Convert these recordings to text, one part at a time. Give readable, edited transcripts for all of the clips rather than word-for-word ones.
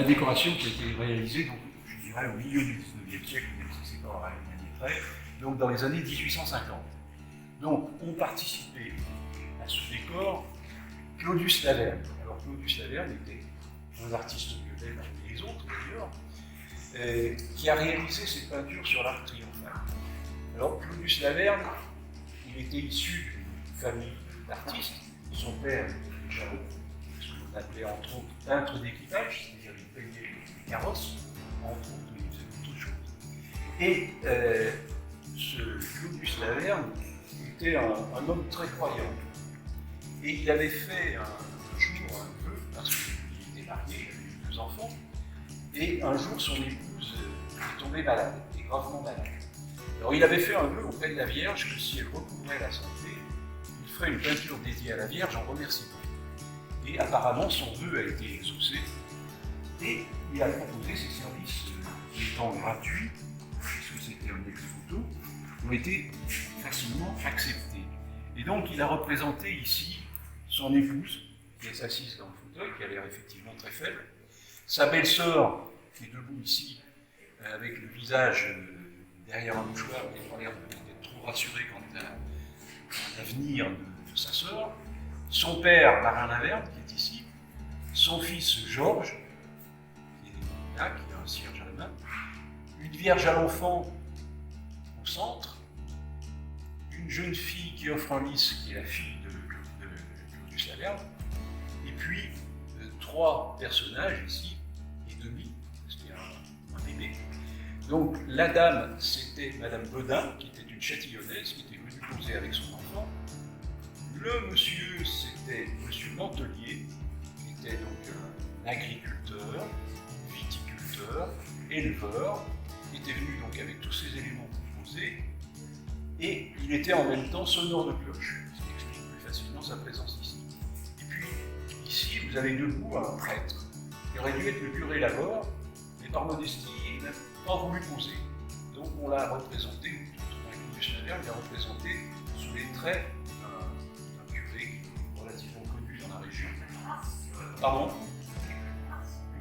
décoration qui a été réalisée, donc, je dirais, au milieu du 19e siècle, même si c'est pas un dernier trait, donc dans les années 1850. Donc, ont participé à ce décor Claudius Laverne. Alors, Claudius Laverne était un artiste lyonnais parmi les autres, d'ailleurs, qui a réalisé ses peintures sur l'Arc triomphal. Alors, Claudius Laverne, il était issu d'une famille d'artistes. Son père était déjà ce qu'on appelait entre autres peintre d'équipage, c'est-à-dire il peignait les carrosses, entre autres, il faisait beaucoup de choses. Et ce Claudius Laverne était un homme très croyant. Et il avait fait un jour un vœu, parce qu'il était marié, il avait eu 2 enfants, et un jour son épouse est tombée malade, était gravement malade. Alors il avait fait un vœu auprès de la Vierge que si elle recouvrait la santé, il ferait une peinture dédiée à la Vierge en remerciement. Et apparemment son vœu a été exaucé, et il a proposé ses services étant gratuits, puisque c'était un ex-photo, ont été facilement acceptés. Et donc il a représenté ici son épouse, qui est assise dans le fauteuil, qui a l'air effectivement très faible, sa belle-sœur, qui est debout ici, avec le visage derrière un mouchoir, qui a l'air d'être trop rassuré quant à l'avenir de sa sœur, son père, Marin Laverne, qui est ici, son fils Georges, qui est là, qui a un cierge à la main, une vierge à l'enfant au centre, une jeune fille qui offre un lys, qui est la fille de Claudius Laverne, et puis 3 personnages ici, et demi, c'était un bébé. Donc la dame, c'était Madame Bodin, qui était une châtillonnaise, qui était venue poser avec son enfant. Le monsieur, c'était Monsieur Mantelier, qui était donc un agriculteur, viticulteur, éleveur, qui était venu donc avec tous ces éléments pour poser. Et il était en même temps sonneur de cloche, ce qui explique plus facilement sa présence ici. Et puis, ici, vous avez debout un prêtre, qui aurait dû être le curé Laborde, mais par modestie, il n'a pas voulu poser. Donc on l'a représenté, Claudius Laverne l'a représenté sous les traits d'un curé relativement connu dans la région. Pardon?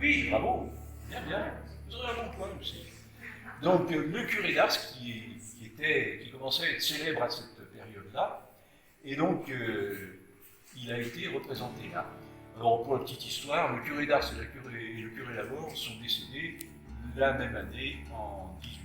Oui, bravo, bien, bien, vous aurez un bon point aussi. Donc le curé d'Ars qui commençait à être célèbre à cette période-là, et donc il a été représenté là. Alors pour la petite histoire, le curé d'Ars et le curé Laborde sont décédés la même année, en 18